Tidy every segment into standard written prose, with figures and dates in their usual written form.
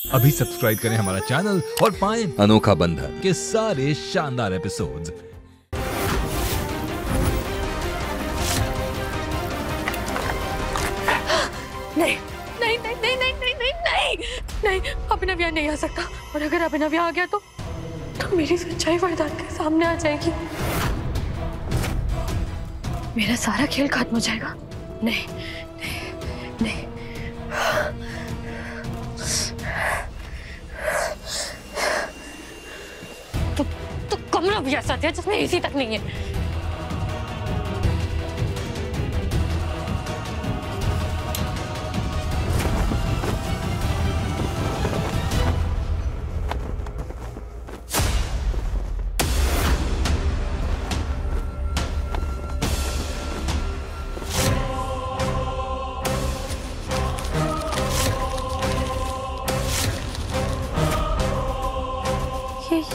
अभी सब्सक्राइब करें हमारा चैनल और पाएं अनोखा बंधन के सारे शानदार एपिसोड्स। नहीं नहीं नहीं नहीं नहीं नहीं नहीं नहीं नहीं, अभिनव यहाँ नहीं आ सकता। और अगर अभिनव यहाँ आ गया तो मेरी सच्चाई वरदान के सामने आ जाएगी। मेरा सारा खेल खत्म हो जाएगा। नहीं नहीं नहीं। तो कमरा भी ऐसा था जिसमें एसी तक नहीं है।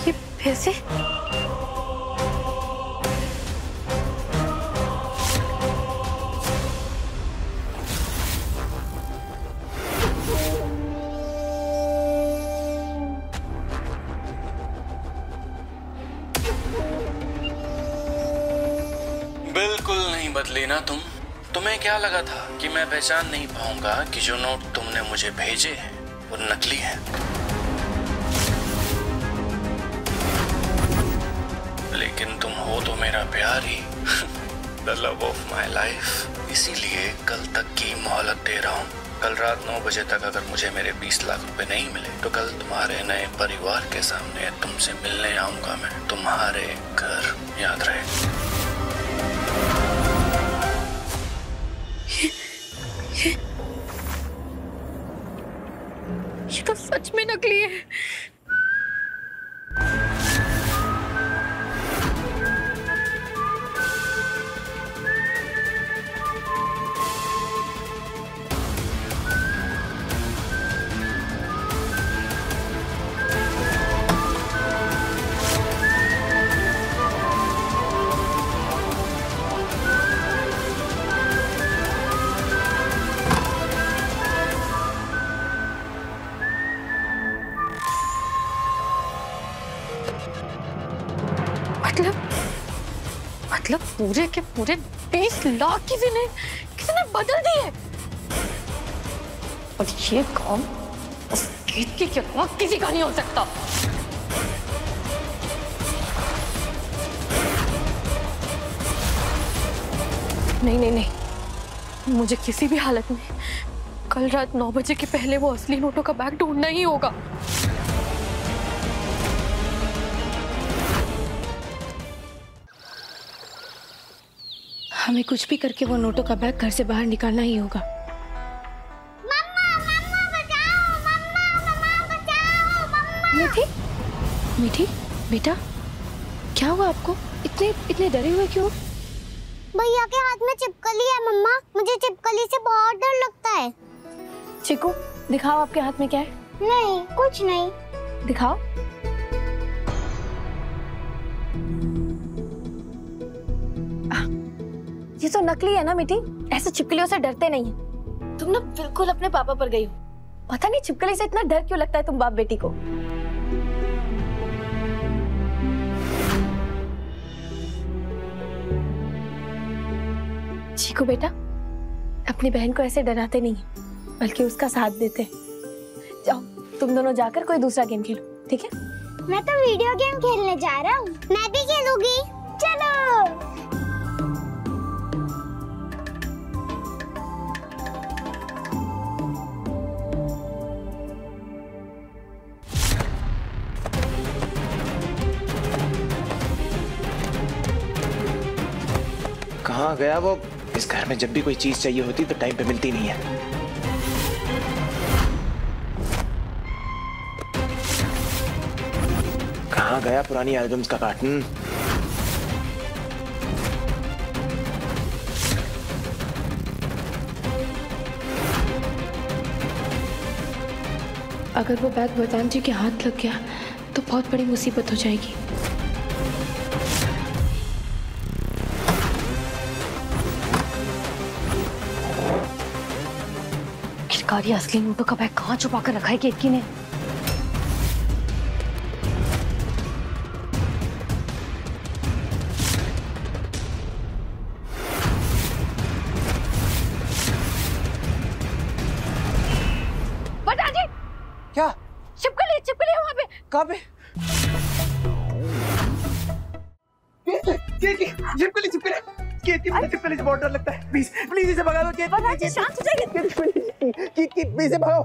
ये पैसे बिल्कुल नहीं बदली ना तुम। तुम्हें क्या लगा था कि मैं पहचान नहीं पाऊंगा कि जो नोट तुमने मुझे भेजे हैं वो नकली हैं? लेकिन तुम हो तो मेरा प्यार ही the love of my life. इसीलिए कल तक की मोहलत दे रहा हूँ। कल रात 9 बजे तक अगर मुझे मेरे 20 लाख रुपए नहीं मिले तो कल तुम्हारे नए परिवार के सामने तुमसे मिलने आऊंगा मैं, तुम्हारे घर। याद रहे। ये तो सच में नकली है। मतलब पूरे के पूरे 20 लाख किसी ने बदल दिए। और ये काम उस गीत के अलावा किसी का नहीं हो सकता। नहीं नहीं नहीं, मुझे किसी भी हालत में कल रात 9 बजे के पहले वो असली नोटों का बैग ढूंढना ही होगा। हमें कुछ भी करके वो नोटों का बैग घर से बाहर निकालना ही होगा। मम्मा मम्मा बचाओ, मम्मा बचाओ, मम्मा। मीठी मीठी बेटा, क्या हुआ आपको? इतने डरे हुए क्यों? भैया के हाथ में छिपकली है मम्मा, मुझे छिपकली से बहुत डर लगता है। चिकू दिखाओ आपके हाथ में क्या है। नहीं कुछ नहीं। दिखाओ। ये तो नकली है ना मीठी, ऐसे छिपकलियों से डरते नहीं है। तुम ना बिल्कुल अपने पापा पर गई हो। पता नहीं छिपकली से इतना डर क्यों लगता है तुम बाप बेटी को। चीकू बेटा, अपनी बहन को ऐसे डराते नहीं बल्कि उसका साथ देते। जाओ तुम दोनों जाकर कोई दूसरा गेम खेलो, ठीक है? मैं तो वीडियो गेम खेलने जा रहा हूँ। मैं भी खेलूंगी। चलो। कहाँ गया वो? इस घर में जब भी कोई चीज चाहिए होती तो टाइम पे मिलती नहीं है। कहाँ गया पुरानी एल्बम्स का कार्टून? अगर वो बैग वरदान जी के हाथ लग गया तो बहुत बड़ी मुसीबत हो जाएगी। किरकारी असली नोटों का बैग कहाँ छुपा कर रखा है केतकी ने? क्या? छिपकली छिपकली है वहाँ पे। कहाँ पे? छिपकली छिपकली से बहुत डर लगता है। प्लीज प्लीज इसे भगा दो। शांत हो जाइए। इसे भगाओ।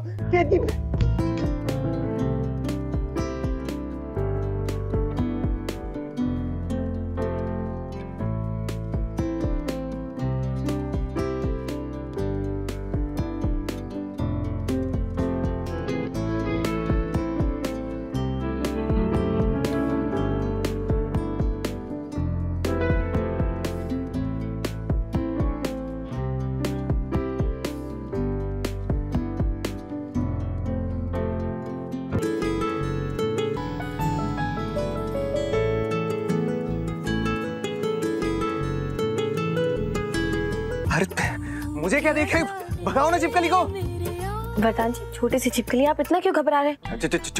मुझे क्या देखे? भगाओ ना छिपकली को। वरदान जी, छोटी सी छिपकली, आप इतना क्यों घबरा रहे हैं?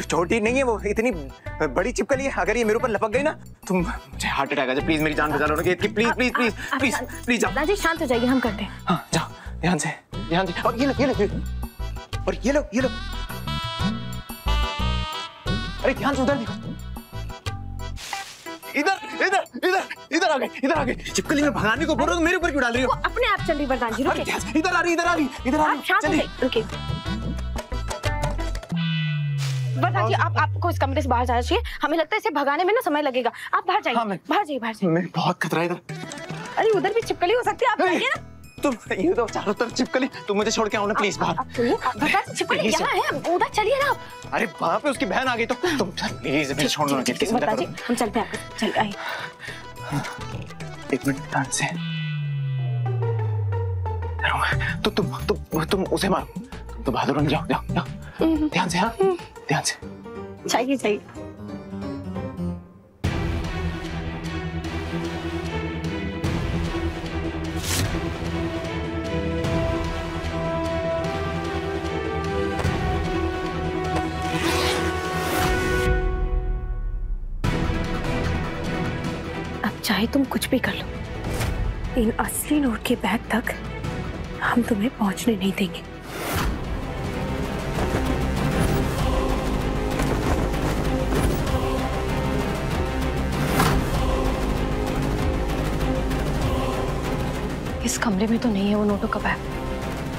छोटी नहीं है वो, इतनी बड़ी छिपकली है। अगर ये मेरे ऊपर लपक गई ना तो मुझे हार्ट अटैक आ जाए। प्लीज मेरी जान बचा लो। Please please please please please जाओ। वरदान जी शांत हो जाइए, हम करते हैं। हाँ जाओ, ध्यान से। और ये लो। अरे ध्यान से उधर देखो। इधर आ गए। छिपकली में भगाने को बोल रहा हूँ, मेरे ऊपर क्यों डाल रही हो? वो अपने आप चल रही वरदान जी, रुकिए। इधर आ रही। आप शांत हो जाइए, रुकिए। वरदान जी, आपको इस कमरे से बाहर जाना चाहिए। हमें लगता है इसे भगाने में ना समय लगेगा। आप बाहर जाइए। हाँ, बाहर जाइए। मैं बहुत खतरा है इधर। अरे उधर भी छिपकली हो सकती है, आप जाइए ना। तुम ये तो चारों तरफ छिपकली, तुम मुझे छोड़ के आओ ना प्लीज बाहर। वरदान जी, छिपकली यहाँ है, उधर चलिए ना आप। अरे वहाँ पे उसकी बहन आ गई तो तुम प्लीज मुझे छोड़ो ना। वरदान जी, हम चलते हैं। चलिए आइए। एक मिनट, ध्यान से। तुम उसे मारो। तुम तो बहादुर बन जाओ। ध्यान से। हाँ ध्यान से। चाहिए। चाहे तुम कुछ भी कर लो, इन असली नोट के बैग तक हम तुम्हें पहुंचने नहीं देंगे। इस कमरे में तो नहीं है वो नोटों का बैग।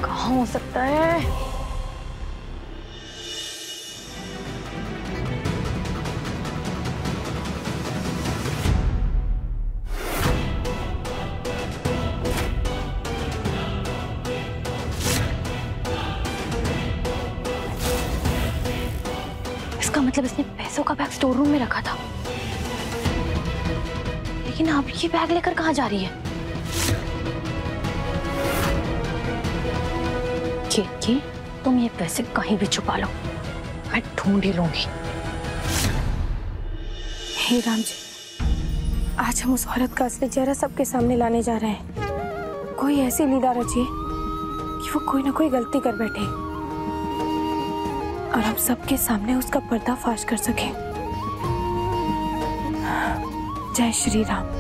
कहाँ हो सकता है? मतलब इसने पैसों का बैग स्टोर रूम में रखा था, लेकिन अब ये बैग लेकर कहाँ जा रही है? कि तुम ये पैसे कहीं भी छुपा लो, मैं ढूंढ ही लूंगी। हे राम जी, आज हम उस औरत का असली चेहरा सबके सामने लाने जा रहे हैं। कोई ऐसी लीला रचिए कि वो कोई ना कोई गलती कर बैठे और हम सबके सामने उसका पर्दाफाश कर सके। जय श्री राम।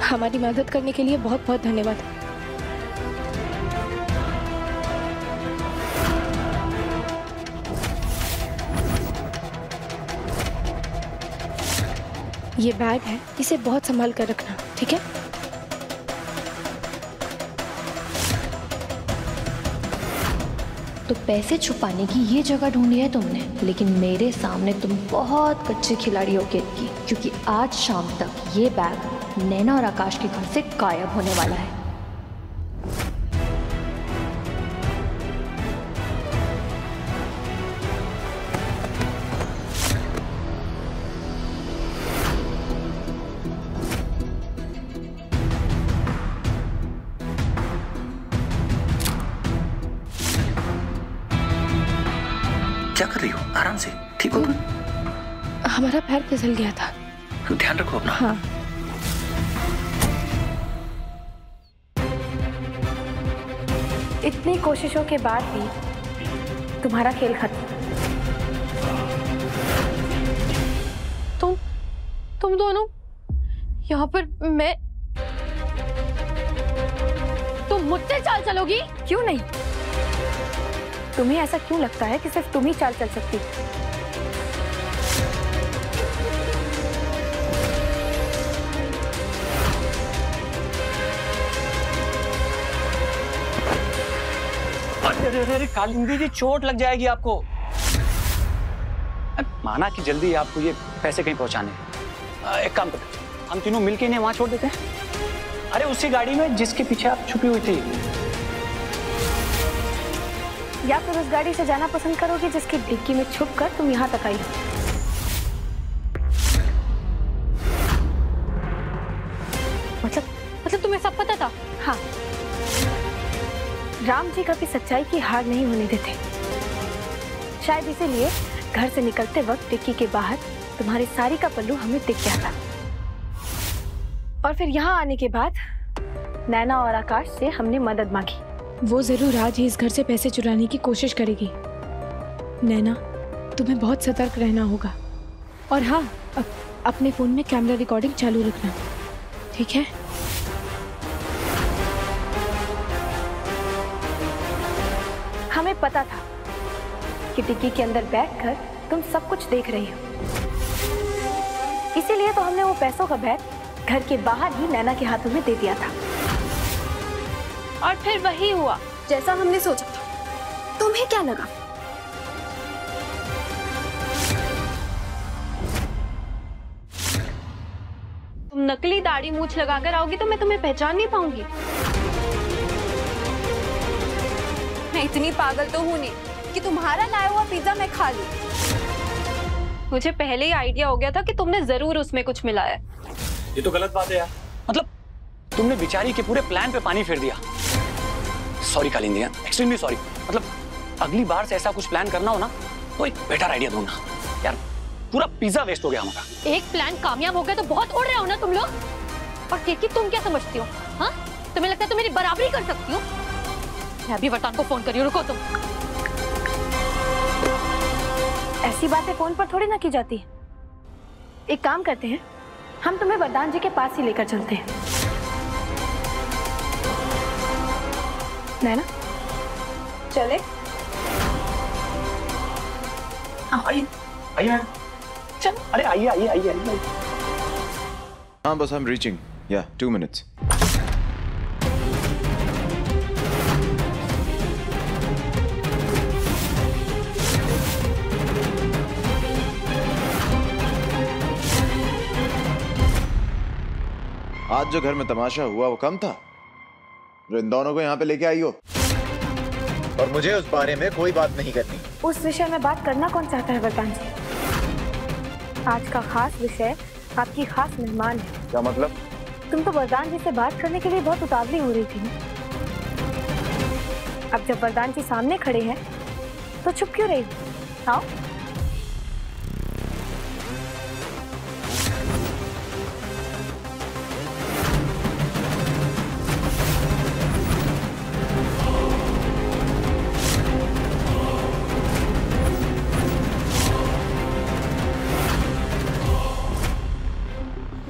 हमारी मदद करने के लिए बहुत बहुत धन्यवाद। ये बैग है, इसे बहुत संभाल कर रखना, ठीक है? तो पैसे छुपाने की ये जगह ढूंढी है तुमने, लेकिन मेरे सामने तुम बहुत कच्चे खिलाड़ी हो गेट की, क्योंकि आज शाम तक ये बैग नैना और आकाश के घर से गायब होने वाला है। क्या कर रही हो? आराम से, ठीक हो तुम? हमारा पैर फिसल गया था। तो ध्यान रखो अपना। हाँ। इतनी कोशिशों के बाद भी तुम्हारा खेल खत्म। तुम दोनों यहाँ पर तुम मुझसे चाल चलोगी? क्यों नहीं? तुम्हें ऐसा क्यों लगता है कि सिर्फ तुम ही चाल चल सकती? अरे अरे कालिंदी जी, चोट लग जाएगी आपको। माना कि जल्दी आपको ये पैसे कहीं पहुंचाने हैं। एक काम करते, हम तीनों मिलके इन्हें वहां छोड़ देते हैं। अरे उसी गाड़ी में जिसके पीछे आप छुपी हुई थी। या फिर उस गाड़ी से जाना पसंद करोगे जिसकी डिक्की में छुपकर तुम यहाँ तक आई? मतलब तुम्हें सब पता था? हाँ। राम जी कभी सच्चाई की हार नहीं होने देते। शायद इसीलिए घर से निकलते वक्त डिक्की के बाहर तुम्हारी साड़ी का पल्लू हमें दिख गया था। और फिर यहाँ आने के बाद नैना और आकाश से हमने मदद मांगी। वो जरूर आज ही इस घर से पैसे चुराने की कोशिश करेगी। नैना, तुम्हें बहुत सतर्क रहना होगा। और हाँ, अपने फोन में कैमरा रिकॉर्डिंग चालू रखना, ठीक है? हमें पता था कि डिक्की के अंदर बैठकर तुम सब कुछ देख रही हो, इसीलिए तो हमने वो पैसों का बैग घर के बाहर ही नैना के हाथों में दे दिया था। और फिर वही हुआ जैसा हमने सोचा था। तुम्हें क्या लगा? तुम नकली दाढ़ी मूंछ लगाकर आओगी तो मैं तुम्हें पहचान नहीं पाऊंगी। मैं इतनी पागल तो हूं नहीं कि तुम्हारा लाया हुआ पिज्जा मैं खा लूं। मुझे पहले ही आइडिया हो गया था कि तुमने जरूर उसमें कुछ मिलाया। ये तो गलत बात है यार। मतलब तुमने बेचारी के पूरे प्लान पे पानी फेर दिया। Sorry Kalindi, extremely sorry. मतलब अगली बार से ऐसा कुछ प्लान करना हो ना तो एक बेटर आइडिया दूंगा। यार पूरा पिज्जा वेस्ट हो गया हमारा। एक प्लान कामयाब हो गया तो बहुत उड़ रहे हो ना तुम लोग। और केकी, तुम क्या समझती हो? हाँ, तुम्हें लगता है तुम मेरी बराबरी कर सकती हो? मैं अभी वरदान को फोन करी हूँ, रुको तुम। ऐसी बातें फोन पर थोड़ी ना की जाती है। एक काम करते हैं, हम तुम्हें वरदान जी के पास ही लेकर चलते हैं। नैना, चले? आइए आइए, चल। अरे आइए आइए आइए आइए। हाँ बस, I'm reaching. Yeah, 2 minutes. आज जो घर में तमाशा हुआ वो कम था? इन दोनों को यहाँ पे लेके आई हो और मुझे उस बारे में कोई बात नहीं करनी। उस विषय में बात करना कौन चाहता है वरदान जी? आज का खास विषय आपकी खास मेहमान है। क्या मतलब? तुम तो वरदान जी से बात करने के लिए बहुत उतावली हो रही थी ना? अब जब वरदान जी सामने खड़े हैं तो चुप क्यों रही? आओ।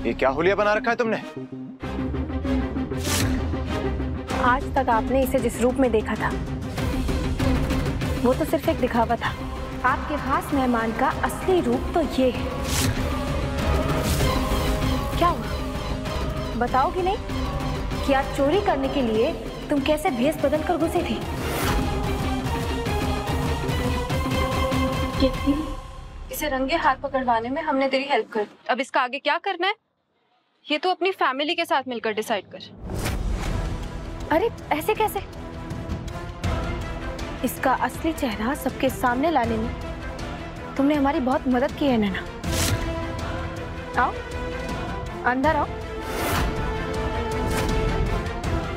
ये क्या हुलिया बना रखा है तुमने? आज तक आपने इसे जिस रूप में देखा था वो तो सिर्फ एक दिखावा था। आपके खास मेहमान का असली रूप तो ये है। क्या हुआ, बताओगी नहीं कि आज चोरी करने के लिए तुम कैसे भेष बदल कर घुसे थे? इसे रंगे हाथ पकड़वाने में हमने तेरी हेल्प कर दी। अब इसका आगे क्या करना है ये तो अपनी फैमिली के साथ मिलकर डिसाइड कर। अरे ऐसे कैसे? इसका असली चेहरा सबके सामने लाने में तुमने हमारी बहुत मदद की है नैना। आओ अंदर आओ।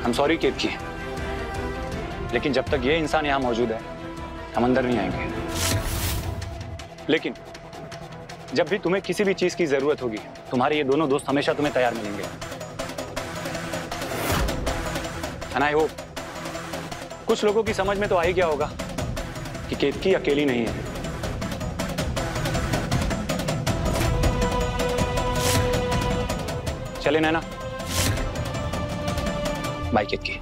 I'm sorry केतकी, लेकिन जब तक ये इंसान यहाँ मौजूद है हम अंदर नहीं आएंगे। लेकिन जब भी तुम्हें किसी भी चीज की जरूरत होगी, तुम्हारे ये दोनों दोस्त हमेशा तुम्हें तैयार मिलेंगे। एंड आई होप कुछ लोगों की समझ में तो आ ही गया होगा कि केतकी अकेली नहीं है। चले नैना, बाय केतकी।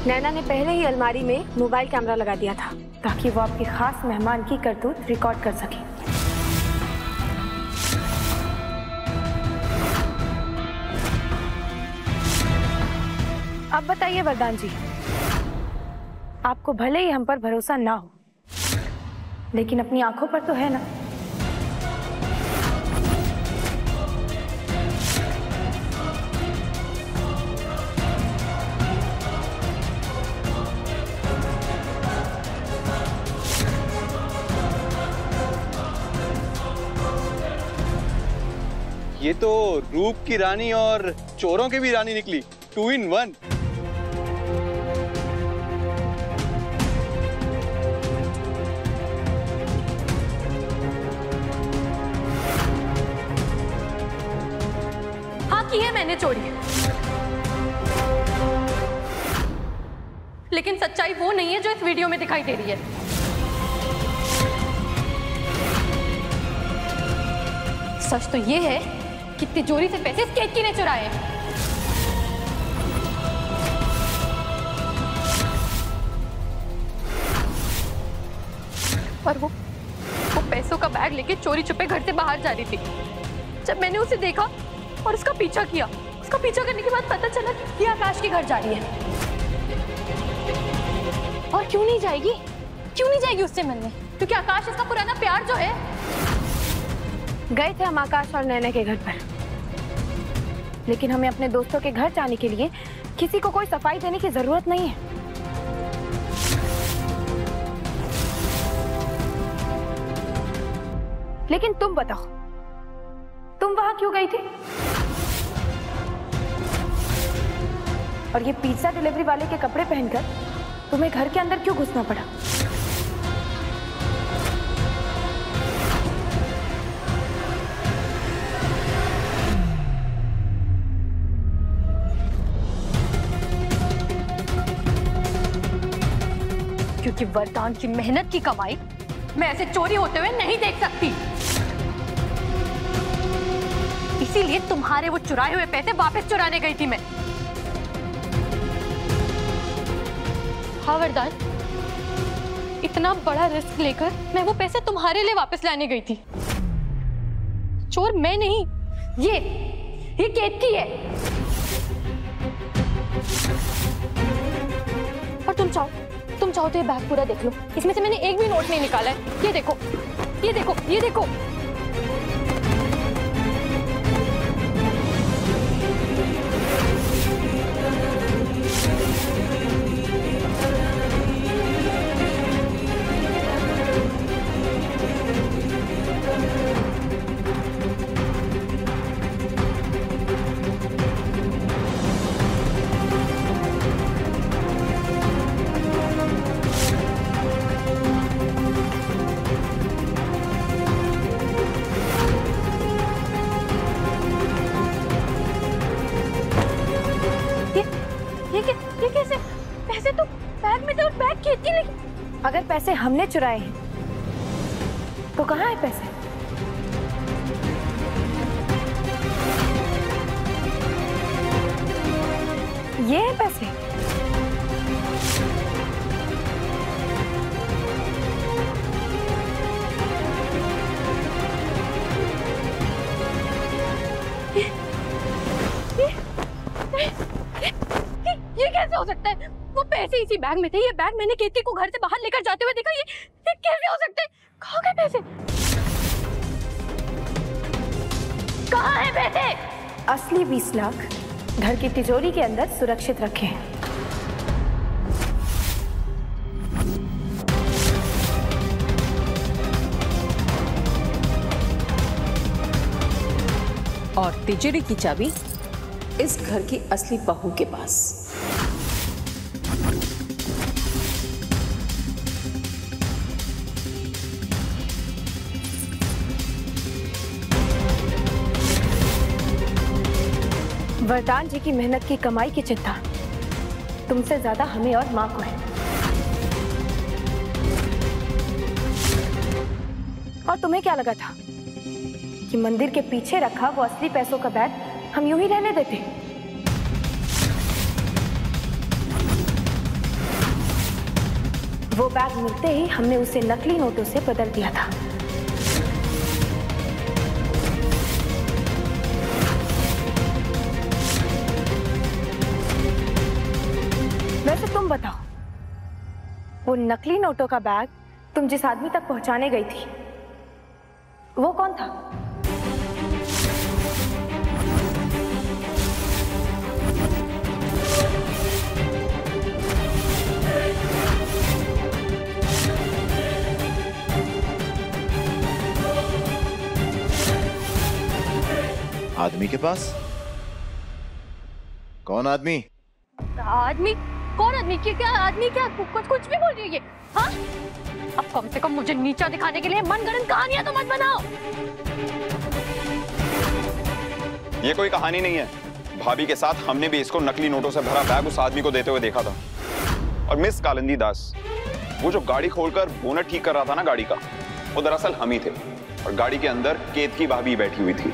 नैना ने पहले ही अलमारी में मोबाइल कैमरा लगा दिया था ताकि वो आपके खास मेहमान की करतूत रिकॉर्ड कर सके। अब बताइए वरदान जी, आपको भले ही हम पर भरोसा ना हो, लेकिन अपनी आंखों पर तो है ना? ये तो रूप की रानी और चोरों की भी रानी निकली, 2 in 1। हाँ की है मैंने चोरी, लेकिन सच्चाई वो नहीं है जो इस वीडियो में दिखाई दे रही है। सच तो ये है कि तिजोरी से पैसे केतकी ने चुराए। और वो पैसों का बैग लेके चोरी छुपे घर से बाहर जा रही थी। जब मैंने उसे देखा और उसका पीछा किया, उसका पीछा करने के बाद पता चला कि आकाश के घर जा रही है। और क्यों नहीं जाएगी? क्यों नहीं जाएगी उससे मिलने? क्योंकि आकाश इसका पुराना प्यार जो है। गए थे हम आकाश और नैना के घर पर, लेकिन हमें अपने दोस्तों के घर जाने के लिए किसी को कोई सफाई देने की जरूरत नहीं है। लेकिन तुम बताओ, तुम वहां क्यों गई थी? और ये पिज्जा डिलीवरी वाले के कपड़े पहनकर तुम्हें घर के अंदर क्यों घुसना पड़ा? क्योंकि वरदान की मेहनत की कमाई मैं ऐसे चोरी होते हुए नहीं देख सकती। इसीलिए तुम्हारे वो चुराए हुए पैसे वापस चुराने गई थी मैं। हाँ वरदान, इतना बड़ा रिस्क लेकर मैं वो पैसे तुम्हारे लिए वापस लाने गई थी। चोर मैं नहीं, ये केतकी है। और तुम चाहो तो ये बैग पूरा देख लो, इसमें से मैंने एक भी नोट नहीं निकाला है। ये देखो, ये देखो, ये देखो। ये कैसे? पैसे तो बैग में थे और बैग केतकी लेके। अगर पैसे हमने चुराए हैं तो कहाँ है पैसे? ये है पैसे। ये कैसे हो सकता है? वो पैसे इसी बैग में थे। ये बैग मैंने केतकी को घर से बाहर लेकर जाते हुए देखा। ये कैसे हो सकता है? कहाँ गए पैसे? कहाँ है पैसे? असली 20 लाख घर की तिजोरी के अंदर सुरक्षित रखे हैं। और तिजोरी की चाबी इस घर की असली बहू के पास। वरदान जी की मेहनत की कमाई की चिंता तुमसे ज्यादा हमें और माँ को है। और तुम्हें क्या लगा था कि मंदिर के पीछे रखा वो असली पैसों का बैग हम यूं ही रहने देते? वो बैग मिलते ही हमने उसे नकली नोटों से बदल दिया था। वैसे तुम बताओ, वो नकली नोटों का बैग तुम जिस आदमी तक पहुंचाने गई थी वो कौन था? आदमी के पास? कौन आदमी? आदमी? कौन आदमी? क्या आदमी? क्या कुछ भी बोल रही है ये? हाँ? अब कम से कम मुझे नीचा दिखाने के लिए मनगढ़ंत कहानियां तो मत बनाओ। ये कोई कहानी नहीं है। भाभी के साथ हमने भी इसको नकली नोटों से भरा बैग उस आदमी को देते हुए देखा था। और मिस कालिंदी दास, वो जो गाड़ी खोलकर बोनट ठीक कर रहा था ना गाड़ी का, वो दरअसल हम ही थे। और गाड़ी के अंदर केतकी भाभी बैठी हुई थी।